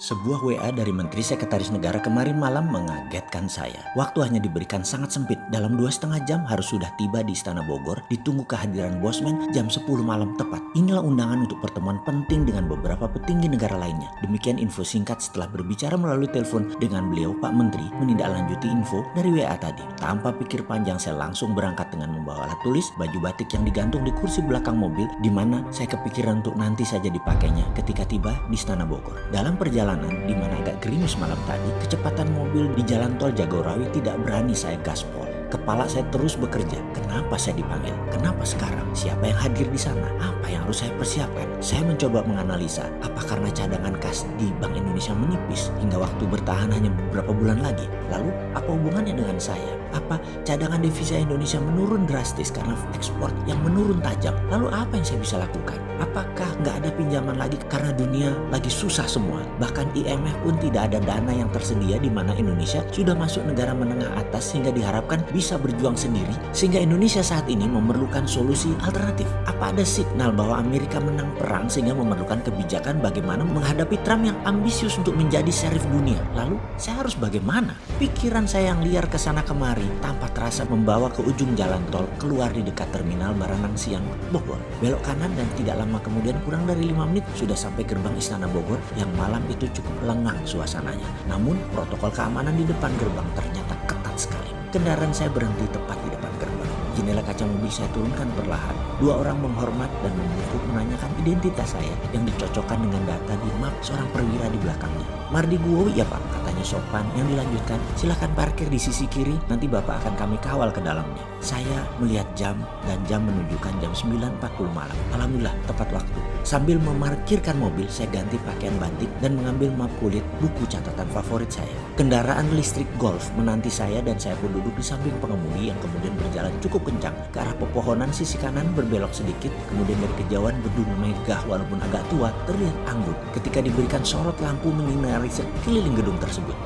Sebuah WA dari Menteri Sekretaris Negara kemarin malam mengagetkan saya. Waktu hanya diberikan sangat sempit. Dalam 2,5 jam harus sudah tiba di Istana Bogor. Ditunggu kehadiran Bosman jam 10 malam tepat. Inilah undangan untuk pertemuan penting dengan beberapa petinggi negara lainnya. Demikian info singkat setelah berbicara melalui telepon dengan beliau, Pak Menteri menindaklanjuti info dari WA tadi. Tanpa pikir panjang saya langsung berangkat dengan membawa alat tulis, baju batik yang digantung di kursi belakang mobil, di mana saya kepikiran untuk nanti saja dipakainya ketika tiba di Istana Bogor. Dalam perjalanan di mana agak gerimis malam tadi, kecepatan mobil di jalan tol Jagorawi tidak berani saya gaspol. Kepala saya terus bekerja. Kenapa saya dipanggil? Kenapa sekarang? Siapa yang hadir di sana? Apa yang harus saya persiapkan? Saya mencoba menganalisa, apa karena cadangan kas di Bank Indonesia menipis hingga waktu bertahan hanya beberapa bulan lagi? Lalu, apa hubungannya dengan saya? Apa cadangan devisa Indonesia menurun drastis karena ekspor yang menurun tajam? Lalu apa yang saya bisa lakukan? Apakah nggak ada pinjaman lagi karena dunia lagi susah semua? Bahkan IMF pun tidak ada dana yang tersedia, di mana Indonesia sudah masuk negara menengah atas sehingga diharapkan bisa berjuang sendiri, sehingga Indonesia saat ini memerlukan solusi alternatif. Apa ada signal bahwa Amerika menang perang sehingga memerlukan kebijakan bagaimana menghadapi Trump yang ambisius untuk menjadi sheriff dunia? Lalu saya harus bagaimana? Pikiran saya yang liar ke sana kemari tanpa terasa membawa ke ujung jalan tol keluar di dekat terminal Baranang Siang Bogor. Belok kanan dan tidak lama kemudian kurang dari 5 menit sudah sampai gerbang Istana Bogor yang malam itu cukup lengang suasananya. Namun protokol keamanan di depan gerbang ternyata ketat sekali. Kendaraan saya berhenti tepat di depan gerbang. Jendela kaca mobil saya turunkan perlahan. 2 orang menghormat dan membungkuk menanyakan identitas saya yang dicocokkan dengan data di map seorang perwira di belakangnya. Mardi Guowi ya Pak, katanya sopan. Yang dilanjutkan, silakan parkir di sisi kiri, nanti Bapak akan kami kawal ke dalamnya. Saya melihat jam dan jam menunjukkan jam 9.40 malam. Alhamdulillah tepat waktu. Sambil memarkirkan mobil, saya ganti pakaian batik dan mengambil map kulit, buku catatan favorit saya. Kendaraan listrik Golf menanti saya dan saya pun duduk di samping pengemudi yang kemudian berjalan cukup kencang ke arah pepohonan. Sisi kanan berbelok sedikit, kemudian dari kejauhan gedung megah walaupun agak tua terlihat anggun ketika diberikan sorot lampu menyinari sekeliling gedung tersebut.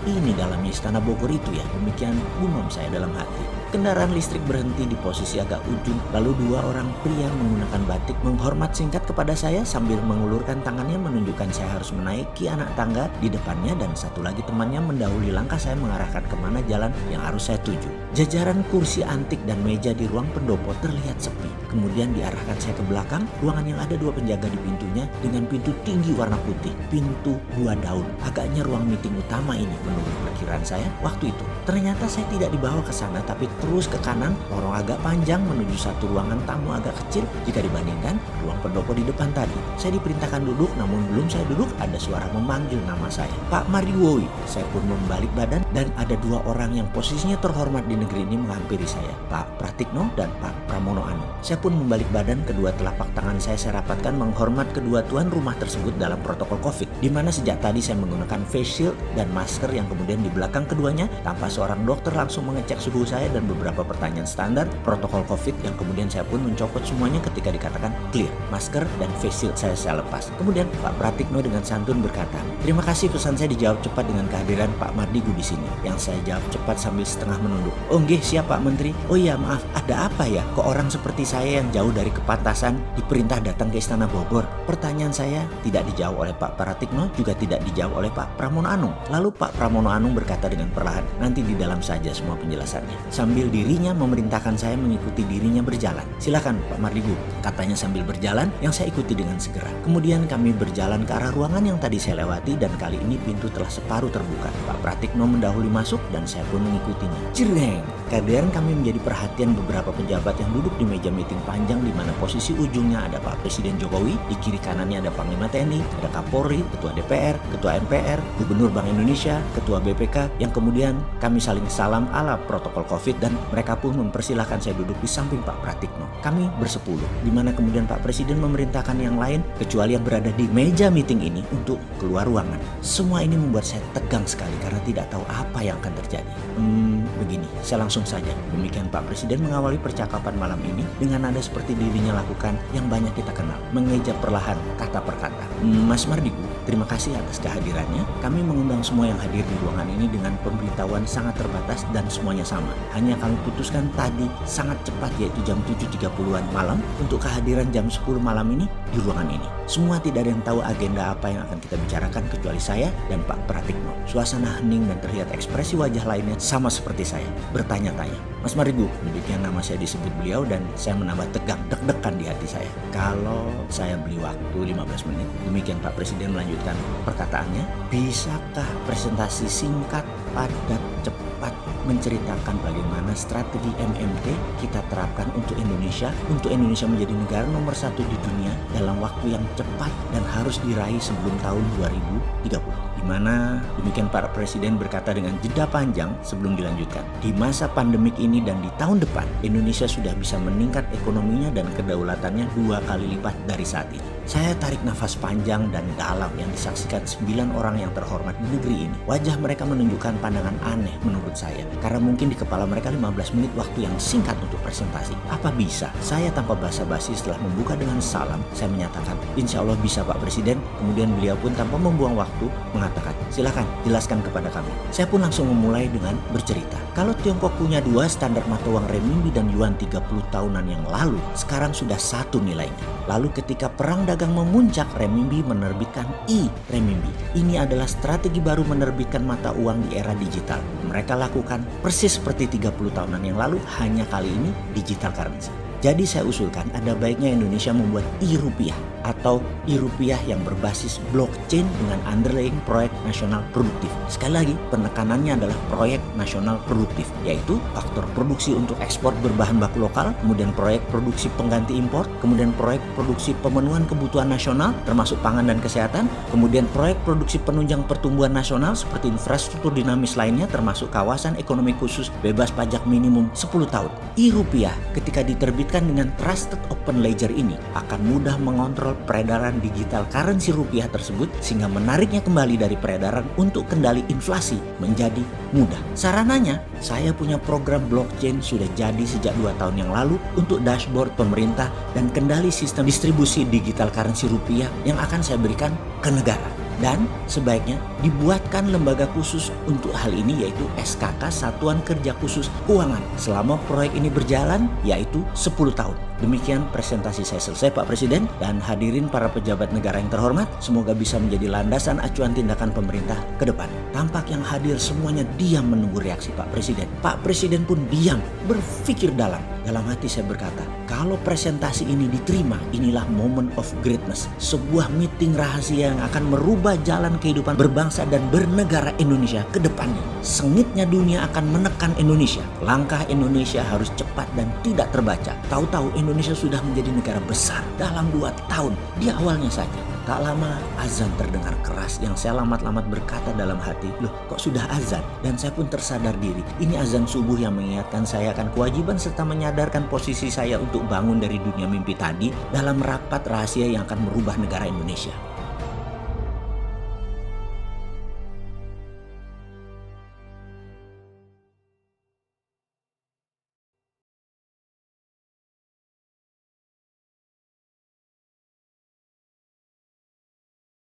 Ini dalamnya Istana Bogor itu ya, demikian gumam saya dalam hati. Kendaraan listrik berhenti di posisi agak ujung, lalu 2 orang pria menggunakan batik menghormat singkat kepada saya sambil mengulurkan tangannya menunjukkan saya harus menaiki anak tangga di depannya, dan satu lagi temannya mendahului langkah saya mengarahkan kemana jalan yang harus saya tuju. Jajaran kursi antik dan meja di ruang pendopo terlihat sepi. Kemudian diarahkan saya ke belakang, ruangan yang ada 2 penjaga di pintunya dengan pintu tinggi warna putih, pintu 2 daun. Agaknya ruang meeting utama ini menurut perkiraan saya waktu itu. Ternyata saya tidak dibawa ke sana, tapi terus ke kanan, lorong agak panjang menuju satu ruangan tamu agak kecil jika dibandingkan ruang pendopo di depan tadi. Saya diperintahkan duduk, namun belum saya duduk ada suara memanggil nama saya. Pak Mardiwowi. Saya pun membalik badan dan ada 2 orang yang posisinya terhormat di negeri ini menghampiri saya, Pak Pratikno dan Pak Pramono Anung. Saya pun membalik badan, kedua telapak tangan saya rapatkan menghormat kedua tuan rumah tersebut dalam protokol COVID, di mana sejak tadi saya menggunakan face shield dan masker yang kemudian di belakang keduanya tanpa seorang dokter langsung mengecek suhu saya dan beberapa pertanyaan standar protokol COVID yang kemudian saya pun mencopot semuanya ketika dikatakan clear. Masker dan face shield saya lepas. Kemudian Pak Pratikno dengan santun berkata, "Terima kasih, pesan saya dijawab cepat dengan kehadiran Pak Mardigu di sini." Yang saya jawab cepat sambil setengah menunduk. "Oh nggih, siap Pak Menteri." "Oh iya, maaf, ada apa ya? Kok orang seperti saya yang jauh dari kepantasan diperintah datang ke Istana Bogor?" Pertanyaan saya tidak dijawab oleh Pak Pratikno, juga tidak dijawab oleh Pak Pramono Anung. Lalu Pak Pramono Anung berkata dengan perlahan, "Nanti di dalam saja semua penjelasannya." Sambil dirinya memerintahkan saya mengikuti dirinya berjalan. "Silakan Pak Mardigu," katanya sambil berjalan, yang saya ikuti dengan segera. Kemudian kami berjalan ke arah ruangan yang tadi saya lewati, dan kali ini pintu telah separuh terbuka. Pak Pratikno mendahului masuk dan saya pun mengikutinya. Cireng! Kehadiran kami menjadi perhatian beberapa pejabat yang duduk di meja meeting panjang, di mana posisi ujungnya ada Pak Presiden Jokowi, di kiri kanannya ada Panglima TNI, ada Kapolri, Ketua DPR, Ketua MPR, Gubernur Bank Indonesia, Ketua BPK, yang kemudian kami saling salam ala protokol COVID dan mereka pun mempersilahkan saya duduk di samping Pak Pratikno. Kami bersepuluh, di mana kemudian Pak Presiden memerintahkan yang lain kecuali yang berada di meja meeting ini untuk keluar ruangan. Semua ini membuat saya tegang sekali karena tidak tahu apa yang akan terjadi. Begini, saya langsung saja. Demikian Pak Presiden mengawali percakapan malam ini dengan nada seperti dirinya lakukan yang banyak kita kenal, mengeja perlahan kata per kata. "Mas Mardigu, terima kasih atas kehadirannya. Kami mengundang semua yang hadir di ruangan ini dengan pemberitahuan sangat terbatas dan semuanya sama. Hanya kami putuskan tadi sangat cepat, yaitu jam 7.30-an malam untuk kehadiran jam 10 malam ini di ruangan ini. Semua tidak ada yang tahu agenda apa yang akan kita bicarakan kecuali saya dan Pak Pratikno. Suasana hening dan terlihat ekspresi wajah lainnya sama seperti saya, bertanya-tanya. Mas Marigu, demikian nama saya disebut beliau dan saya menambah tegang, deg-degan di hati saya. Kalau saya beli waktu 15 menit, demikian Pak Presiden melanjutkan perkataannya. Bisakah presentasi singkat, padat, cepat menceritakan bagaimana strategi MMT kita terapkan untuk Indonesia menjadi negara nomor 1 di dunia dalam waktu yang cepat dan harus diraih sebelum tahun 2030. Di mana demikian Pak Presiden berkata dengan jeda panjang sebelum dilanjutkan. Di masa pandemik ini dan di tahun depan, Indonesia sudah bisa meningkat ekonominya dan kedaulatannya 2 kali lipat dari saat ini. Saya tarik nafas panjang dan dalam yang disaksikan 9 orang yang terhormat di negeri ini. Wajah mereka menunjukkan pandangan aneh menurut saya, karena mungkin di kepala mereka 15 menit waktu yang singkat untuk presentasi. Apa bisa? Saya tanpa basa-basi setelah membuka dengan salam, saya menyatakan, insya Allah bisa Pak Presiden. Kemudian beliau pun tanpa membuang waktu mengatakan, silakan jelaskan kepada kami. Saya pun langsung memulai dengan bercerita. Kalau Tiongkok punya 2 standar mata uang renminbi dan yuan 30 tahunan yang lalu, sekarang sudah 1 nilainya. Lalu ketika perang dagang memuncak, renminbi menerbitkan e-renminbi. Ini adalah strategi baru menerbitkan mata uang di era digital. Mereka lakukan persis seperti 30 tahunan yang lalu, hanya kali ini digital currency. Jadi saya usulkan ada baiknya Indonesia membuat e-rupiah atau e-rupiah yang berbasis blockchain dengan underlying proyek nasional produktif. Sekali lagi, penekanannya adalah proyek nasional produktif, yaitu faktor produksi untuk ekspor berbahan baku lokal, kemudian proyek produksi pengganti impor, kemudian proyek produksi pemenuhan kebutuhan nasional termasuk pangan dan kesehatan, kemudian proyek produksi penunjang pertumbuhan nasional seperti infrastruktur dinamis lainnya termasuk kawasan ekonomi khusus bebas pajak minimum 10 tahun. E-rupiah ketika diterbitkan dengan Trusted Open Ledger ini akan mudah mengontrol peredaran digital currency rupiah tersebut sehingga menariknya kembali dari peredaran untuk kendali inflasi menjadi mudah. Sarananya, saya punya program blockchain sudah jadi sejak 2 tahun yang lalu untuk dashboard pemerintah dan kendali sistem distribusi digital currency rupiah yang akan saya berikan ke negara. Dan sebaiknya dibuatkan lembaga khusus untuk hal ini, yaitu SKK Satuan Kerja Khusus Keuangan selama proyek ini berjalan, yaitu 10 tahun. Demikian presentasi saya selesai Pak Presiden, dan hadirin para pejabat negara yang terhormat, semoga bisa menjadi landasan acuan tindakan pemerintah ke depan. Tampak yang hadir semuanya diam menunggu reaksi Pak Presiden. Pak Presiden pun diam, berpikir dalam. Dalam hati saya berkata, kalau presentasi ini diterima, inilah moment of greatness. Sebuah meeting rahasia yang akan merubah jalan kehidupan berbangsa dan bernegara Indonesia ke depannya. Sengitnya dunia akan menekan Indonesia. Langkah Indonesia harus cepat dan tidak terbaca. Tahu-tahu Indonesia sudah menjadi negara besar dalam 2 tahun. Di awalnya saja. Tak lama azan terdengar keras yang saya lamat-lamat berkata dalam hati, loh kok sudah azan? Dan saya pun tersadar diri, ini azan subuh yang mengingatkan saya akan kewajiban serta menyadarkan posisi saya untuk bangun dari dunia mimpi tadi dalam rapat rahasia yang akan merubah negara Indonesia.